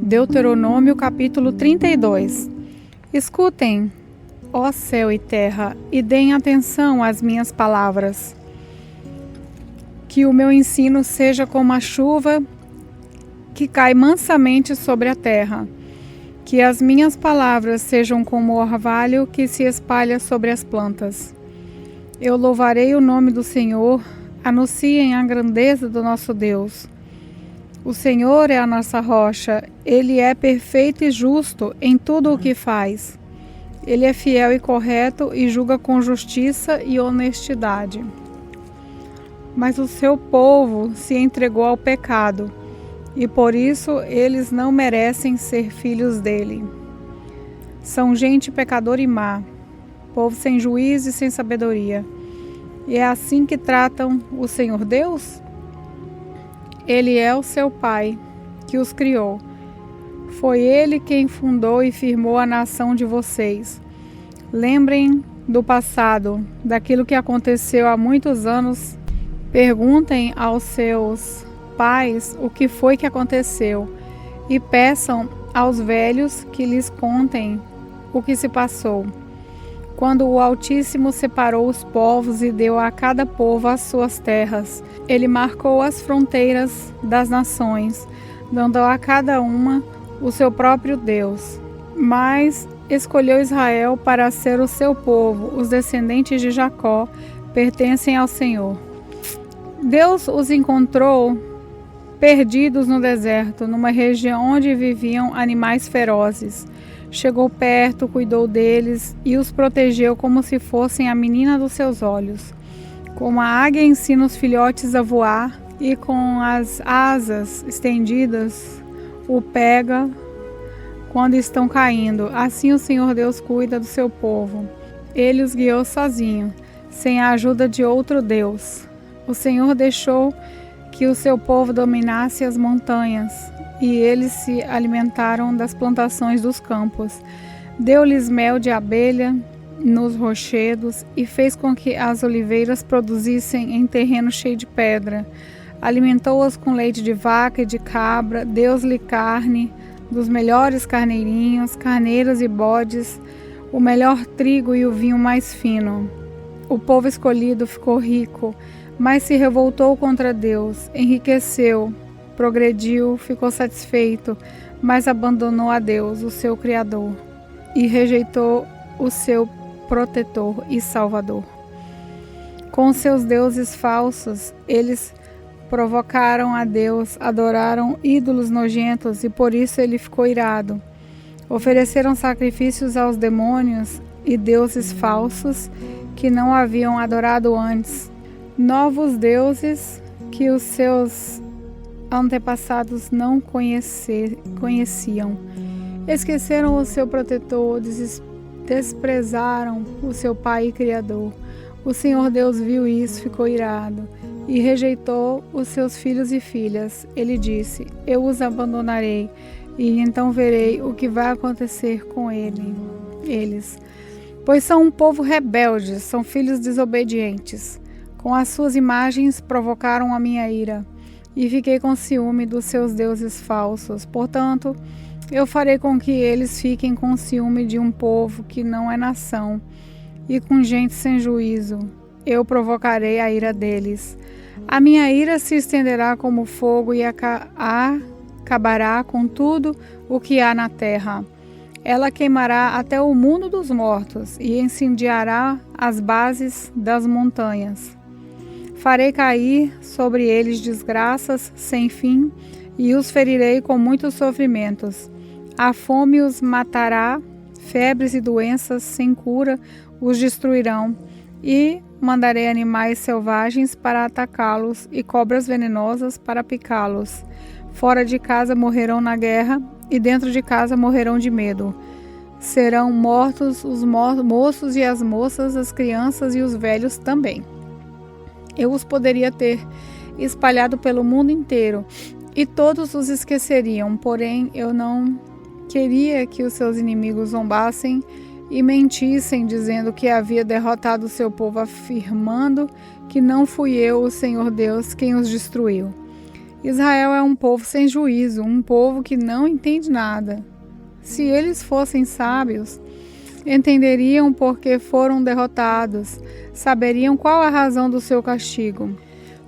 Deuteronômio capítulo 32. Escutem, ó céu e terra, e deem atenção às minhas palavras. Que o meu ensino seja como a chuva que cai mansamente sobre a terra. Que as minhas palavras sejam como o orvalho que se espalha sobre as plantas. Eu louvarei o nome do Senhor, anunciem a grandeza do nosso Deus. O Senhor é a nossa rocha, Ele é perfeito e justo em tudo o que faz. Ele é fiel e correto e julga com justiça e honestidade. Mas o seu povo se entregou ao pecado, e por isso eles não merecem ser filhos dele. São gente pecadora e má, povo sem juízo e sem sabedoria. E é assim que tratam o Senhor Deus? Ele é o seu Pai, que os criou. Foi Ele quem fundou e firmou a nação de vocês. Lembrem do passado, daquilo que aconteceu há muitos anos. Perguntem aos seus pais o que foi que aconteceu e peçam aos velhos que lhes contem o que se passou. Quando o Altíssimo separou os povos e deu a cada povo as suas terras, Ele marcou as fronteiras das nações, dando a cada uma o seu próprio Deus. Mas escolheu Israel para ser o seu povo, os descendentes de Jacó pertencem ao Senhor. Deus os encontrou perdidos no deserto, numa região onde viviam animais ferozes. Chegou perto, cuidou deles e os protegeu como se fossem a menina dos seus olhos. Como a águia ensina os filhotes a voar e com as asas estendidas o pega quando estão caindo, assim o Senhor Deus cuida do seu povo. Ele os guiou sozinho, sem a ajuda de outro Deus. O Senhor deixou que o seu povo dominasse as montanhas, e eles se alimentaram das plantações dos campos. Deu-lhes mel de abelha nos rochedos e fez com que as oliveiras produzissem em terreno cheio de pedra. Alimentou-as com leite de vaca e de cabra, deu-lhes carne dos melhores carneirinhos, carneiros e bodes, o melhor trigo e o vinho mais fino. O povo escolhido ficou rico, mas se revoltou contra Deus, enriqueceu, progrediu, ficou satisfeito, mas abandonou a Deus, o seu Criador, e rejeitou o seu protetor e Salvador. Com seus deuses falsos, eles provocaram a Deus, adoraram ídolos nojentos e por isso ele ficou irado. Ofereceram sacrifícios aos demônios e deuses falsos que não haviam adorado antes, novos deuses que os seus antepassados não conheciam. Esqueceram o seu protetor, desprezaram o seu Pai e Criador. O Senhor Deus viu isso, ficou irado e rejeitou os seus filhos e filhas. Ele disse: eu os abandonarei e então verei o que vai acontecer com eles. Pois são um povo rebelde, são filhos desobedientes. Com as suas imagens provocaram a minha ira e fiquei com ciúme dos seus deuses falsos. Portanto, eu farei com que eles fiquem com ciúme de um povo que não é nação e com gente sem juízo. Eu provocarei a ira deles. A minha ira se estenderá como fogo e acabará com tudo o que há na terra. Ela queimará até o mundo dos mortos e incendiará as bases das montanhas. Farei cair sobre eles desgraças sem fim e os ferirei com muitos sofrimentos. A fome os matará, febres e doenças sem cura os destruirão, e mandarei animais selvagens para atacá-los e cobras venenosas para picá-los. Fora de casa morrerão na guerra e dentro de casa morrerão de medo. Serão mortos os moços e as moças, as crianças e os velhos também. Eu os poderia ter espalhado pelo mundo inteiro e todos os esqueceriam, porém eu não queria que os seus inimigos zombassem e mentissem, dizendo que havia derrotado o seu povo, afirmando que não fui eu, o Senhor Deus, quem os destruiu. Israel é um povo sem juízo, um povo que não entende nada. Se eles fossem sábios, entenderiam por que foram derrotados, saberiam qual a razão do seu castigo.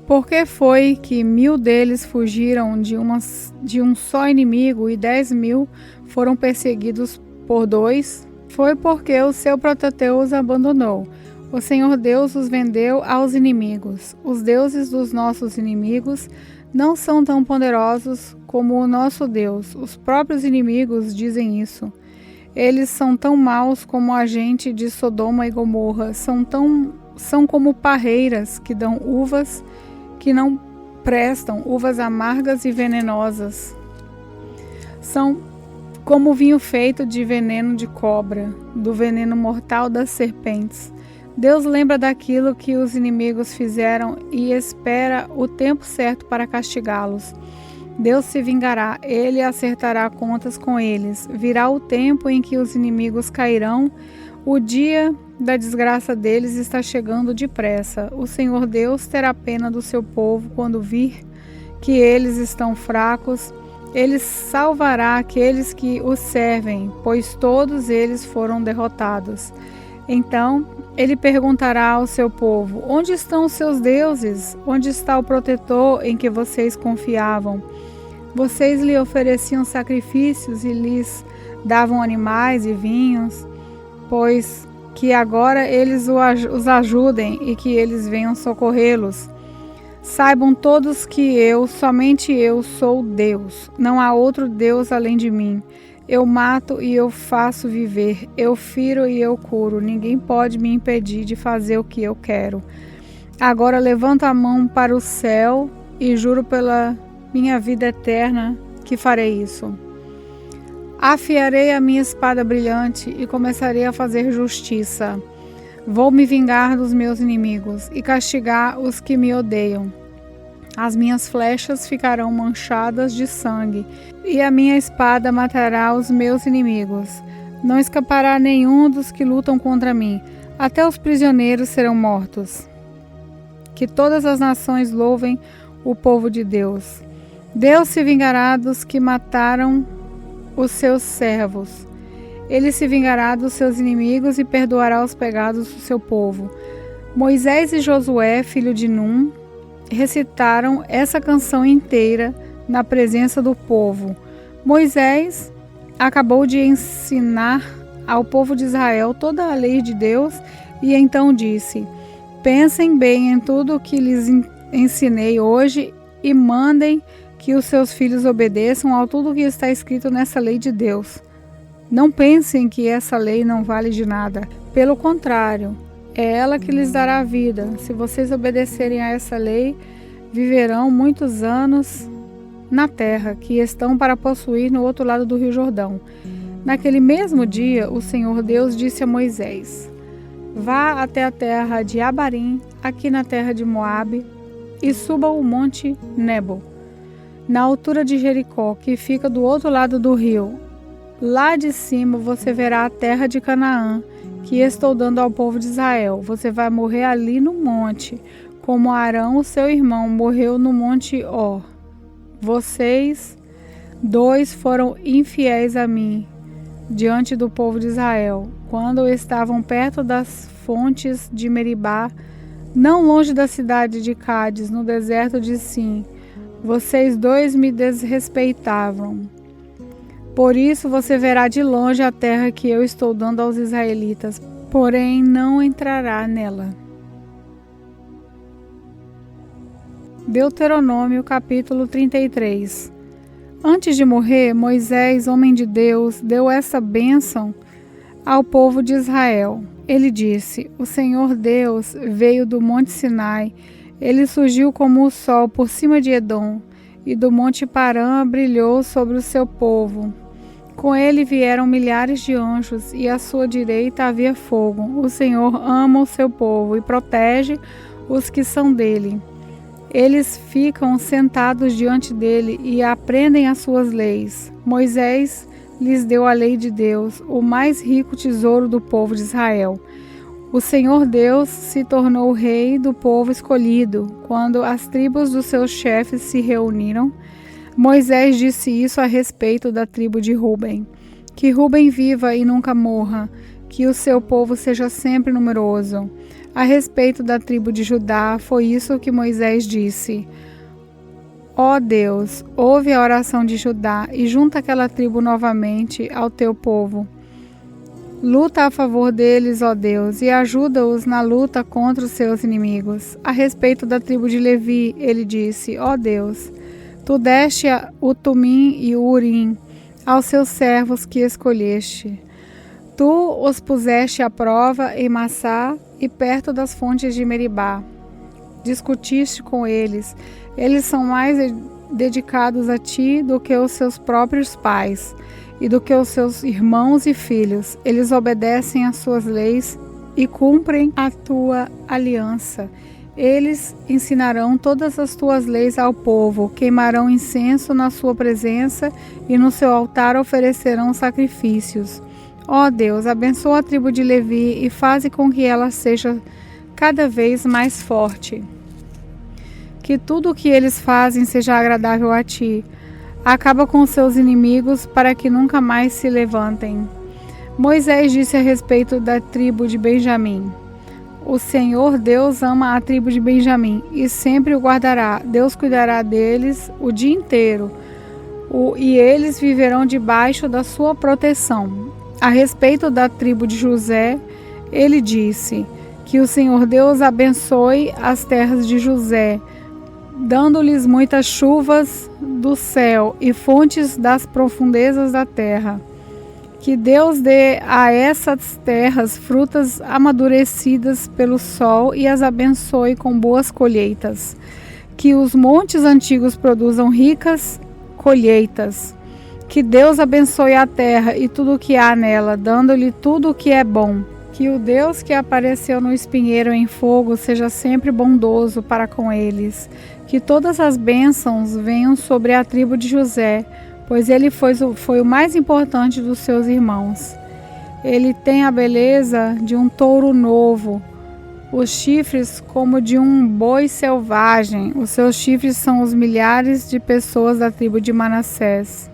Por que foi que 1000 deles fugiram de um só inimigo e 10.000 foram perseguidos por 2? Foi porque o seu protetor os abandonou. O Senhor Deus os vendeu aos inimigos. Os deuses dos nossos inimigos não são tão poderosos como o nosso Deus. Os próprios inimigos dizem isso. Eles são tão maus como a gente de Sodoma e Gomorra. São como parreiras que dão uvas que não prestam, uvas amargas e venenosas. São como vinho feito de veneno de cobra, do veneno mortal das serpentes. Deus lembra daquilo que os inimigos fizeram e espera o tempo certo para castigá-los. Deus se vingará, ele acertará contas com eles. Virá o tempo em que os inimigos cairão, o dia da desgraça deles está chegando depressa. O Senhor Deus terá pena do seu povo quando vir que eles estão fracos. Ele salvará aqueles que o servem, pois todos eles foram derrotados. Então ele perguntará ao seu povo: onde estão os seus deuses? Onde está o protetor em que vocês confiavam? Vocês lhe ofereciam sacrifícios e lhes davam animais e vinhos, pois que agora eles os ajudem e que eles venham socorrê-los. Saibam todos que somente eu, sou Deus. Não há outro Deus além de mim. Eu mato e eu faço viver. Eu firo e eu curo. Ninguém pode me impedir de fazer o que eu quero. Agora levanto a mão para o céu e juro pela minha vida eterna que farei isso. Afiarei a minha espada brilhante e começarei a fazer justiça. Vou me vingar dos meus inimigos e castigar os que me odeiam. As minhas flechas ficarão manchadas de sangue e a minha espada matará os meus inimigos. Não escapará nenhum dos que lutam contra mim. Até os prisioneiros serão mortos. Que todas as nações louvem o povo de Deus. Deus se vingará dos que mataram os seus servos. Ele se vingará dos seus inimigos e perdoará os pecados do seu povo. Moisés e Josué, filho de Num, recitaram essa canção inteira na presença do povo. Moisés acabou de ensinar ao povo de Israel toda a lei de Deus e então disse: pensem bem em tudo o que lhes ensinei hoje e mandem que os seus filhos obedeçam a tudo o que está escrito nessa lei de Deus. Não pensem que essa lei não vale de nada. Pelo contrário, é ela que lhes dará a vida. Se vocês obedecerem a essa lei, viverão muitos anos na terra que estão para possuir no outro lado do Rio Jordão. Naquele mesmo dia, o Senhor Deus disse a Moisés: vá até a terra de Abarim, aqui na terra de Moabe, e suba o monte Nebo, na altura de Jericó, que fica do outro lado do rio. Lá de cima você verá a terra de Canaã, que estou dando ao povo de Israel. Você vai morrer ali no monte, como Arão, o seu irmão, morreu no monte Hor. Vocês 2 foram infiéis a mim, diante do povo de Israel, quando estavam perto das fontes de Meribá, não longe da cidade de Cádiz, no deserto de Sim. Vocês 2 me desrespeitavam. Por isso você verá de longe a terra que eu estou dando aos israelitas, porém não entrará nela. Deuteronômio capítulo 33. Antes de morrer, Moisés, homem de Deus, deu essa bênção ao povo de Israel. Ele disse: o Senhor Deus veio do monte Sinai, ele surgiu como o sol por cima de Edom, e do monte Parã brilhou sobre o seu povo. Com ele vieram milhares de anjos, e à sua direita havia fogo. O Senhor ama o seu povo e protege os que são dele. Eles ficam sentados diante dele e aprendem as suas leis. Moisés lhes deu a lei de Deus, o mais rico tesouro do povo de Israel. O Senhor Deus se tornou rei do povo escolhido. Quando as tribos dos seus chefes se reuniram, Moisés disse isso a respeito da tribo de Ruben. Que Ruben viva e nunca morra, que o seu povo seja sempre numeroso. A respeito da tribo de Judá, foi isso que Moisés disse. Ó Deus, ouve a oração de Judá e junta aquela tribo novamente ao teu povo. Luta a favor deles, ó Deus, e ajuda-os na luta contra os seus inimigos. A respeito da tribo de Levi, ele disse, ó Deus, tu deste o Tumim e o Urim aos seus servos que escolheste. Tu os puseste à prova em Massá e perto das fontes de Meribá. Discutiste com eles. Eles são mais dedicados a ti do que os seus próprios pais e do que os seus irmãos e filhos. Eles obedecem às suas leis e cumprem a tua aliança. Eles ensinarão todas as tuas leis ao povo, queimarão incenso na sua presença e no seu altar oferecerão sacrifícios. Ó Deus, abençoa a tribo de Levi e faze com que ela seja cada vez mais forte. Que tudo o que eles fazem seja agradável a ti. Acaba com seus inimigos para que nunca mais se levantem. Moisés disse a respeito da tribo de Benjamim. O Senhor Deus ama a tribo de Benjamim e sempre o guardará. Deus cuidará deles o dia inteiro e eles viverão debaixo da sua proteção. A respeito da tribo de José, ele disse que o Senhor Deus abençoe as terras de José, dando-lhes muitas chuvas do céu e fontes das profundezas da terra. Que Deus dê a essas terras frutas amadurecidas pelo sol e as abençoe com boas colheitas. Que os montes antigos produzam ricas colheitas. Que Deus abençoe a terra e tudo o que há nela, dando-lhe tudo o que é bom. Que o Deus que apareceu no espinheiro em fogo seja sempre bondoso para com eles. Que todas as bênçãos venham sobre a tribo de José, pois ele foi o mais importante dos seus irmãos. Ele tem a beleza de um touro novo, os chifres como de um boi selvagem. Os seus chifres são os milhares de pessoas da tribo de Manassés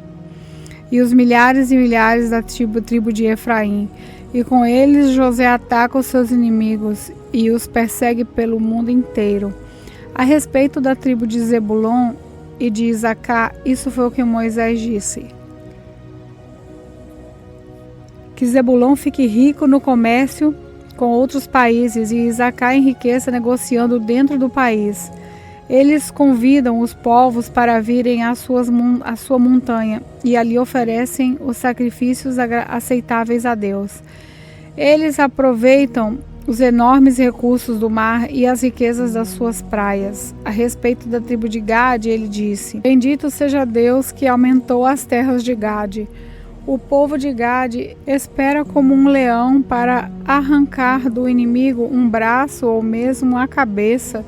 e os milhares e milhares da tribo de Efraim. E com eles José ataca os seus inimigos e os persegue pelo mundo inteiro. A respeito da tribo de Zebulon e de Isacar, isso foi o que Moisés disse. Que Zebulon fique rico no comércio com outros países e Isacar enriqueça negociando dentro do país. Eles convidam os povos para virem à sua montanha e ali oferecem os sacrifícios aceitáveis a Deus. Eles aproveitam os enormes recursos do mar e as riquezas das suas praias. A respeito da tribo de Gade, ele disse: Bendito seja Deus que aumentou as terras de Gade. O povo de Gade espera como um leão para arrancar do inimigo um braço ou mesmo a cabeça.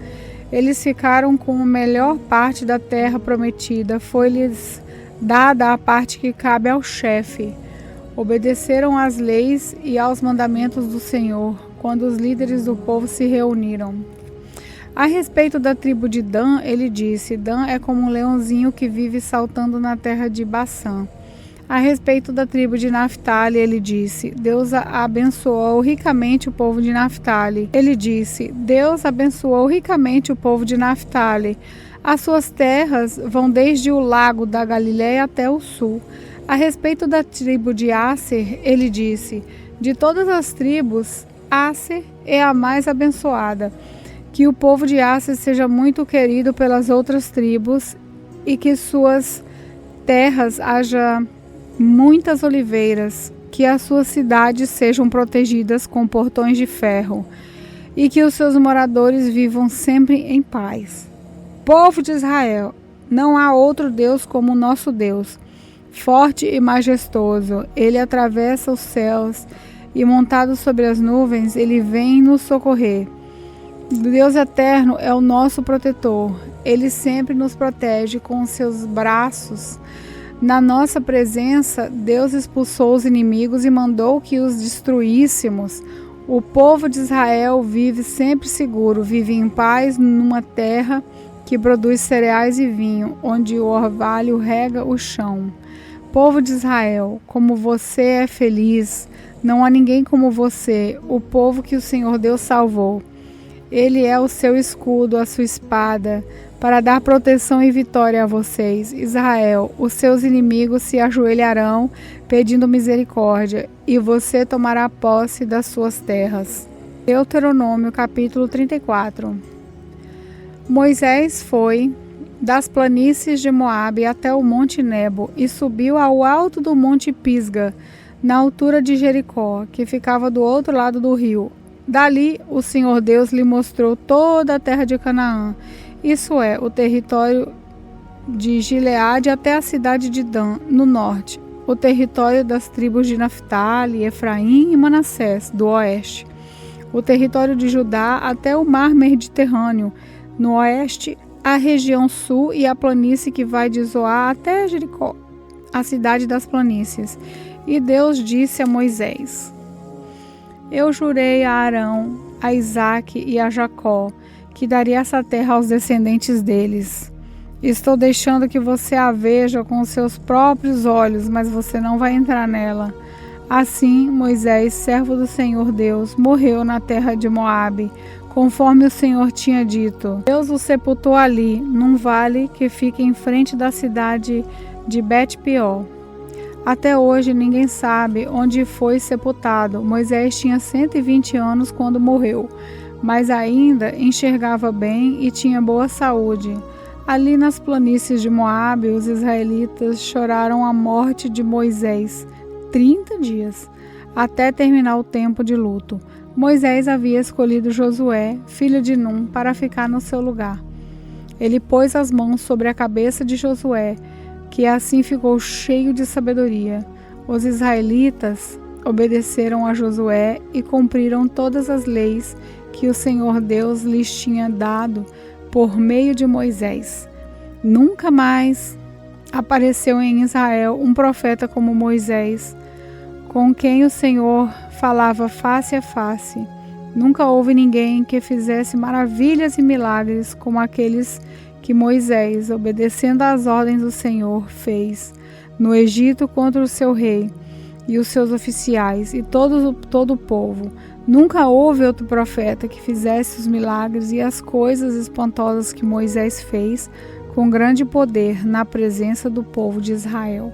Eles ficaram com a melhor parte da terra prometida. Foi-lhes dada a parte que cabe ao chefe. Obedeceram às leis e aos mandamentos do Senhor, quando os líderes do povo se reuniram. A respeito da tribo de Dan, ele disse: Dan é como um leãozinho que vive saltando na terra de Baçã. A respeito da tribo de Naftali, ele disse: Deus abençoou ricamente o povo de Naftali. Ele disse: Deus abençoou ricamente o povo de Naftali. As suas terras vão desde o lago da Galileia até o sul. A respeito da tribo de Asser, ele disse: De todas as tribos, Asser é a mais abençoada. Que o povo de Asser seja muito querido pelas outras tribos e que suas terras haja muitas oliveiras, que as suas cidades sejam protegidas com portões de ferro e que os seus moradores vivam sempre em paz. Povo de Israel, não há outro Deus como o nosso Deus, forte e majestoso. Ele atravessa os céus e montado sobre as nuvens, ele vem nos socorrer. Deus eterno é o nosso protetor. Ele sempre nos protege com os seus braços. Na nossa presença, Deus expulsou os inimigos e mandou que os destruíssemos. O povo de Israel vive sempre seguro, vive em paz numa terra que produz cereais e vinho, onde o orvalho rega o chão. Povo de Israel, como você é feliz, não há ninguém como você, o povo que o Senhor Deus salvou. Ele é o seu escudo, a sua espada, para dar proteção e vitória a vocês. Israel, os seus inimigos se ajoelharão, pedindo misericórdia, e você tomará posse das suas terras. Deuteronômio, capítulo 34. Moisés foi das planícies de Moabe até o monte Nebo e subiu ao alto do monte Pisga, na altura de Jericó, que ficava do outro lado do rio. Dali o Senhor Deus lhe mostrou toda a terra de Canaã, isso é, o território de Gileade até a cidade de Dan, no norte, o território das tribos de Naftali, Efraim e Manassés, do oeste, o território de Judá até o mar Mediterrâneo, no oeste, a região sul e a planície que vai de Zoar até Jericó, a cidade das planícies. E Deus disse a Moisés: Eu jurei a Arão, a Isaque e a Jacó que daria essa terra aos descendentes deles. Estou deixando que você a veja com os seus próprios olhos, mas você não vai entrar nela. Assim, Moisés, servo do Senhor Deus, morreu na terra de Moabe, conforme o Senhor tinha dito. Deus o sepultou ali, num vale que fica em frente da cidade de Bet-peor. Até hoje ninguém sabe onde foi sepultado. Moisés tinha 120 anos quando morreu, mas ainda enxergava bem e tinha boa saúde. Ali nas planícies de Moabe, os israelitas choraram a morte de Moisés 30 dias, até terminar o tempo de luto. Moisés havia escolhido Josué, filho de Num, para ficar no seu lugar. Ele pôs as mãos sobre a cabeça de Josué, que assim ficou cheio de sabedoria. Os israelitas obedeceram a Josué e cumpriram todas as leis que o Senhor Deus lhes tinha dado por meio de Moisés. Nunca mais apareceu em Israel um profeta como Moisés, com quem o Senhor falava face a face. Nunca houve ninguém que fizesse maravilhas e milagres como aqueles que Moisés, obedecendo às ordens do Senhor, fez no Egito contra o seu rei e os seus oficiais e todo o povo. Nunca houve outro profeta que fizesse os milagres e as coisas espantosas que Moisés fez com grande poder na presença do povo de Israel.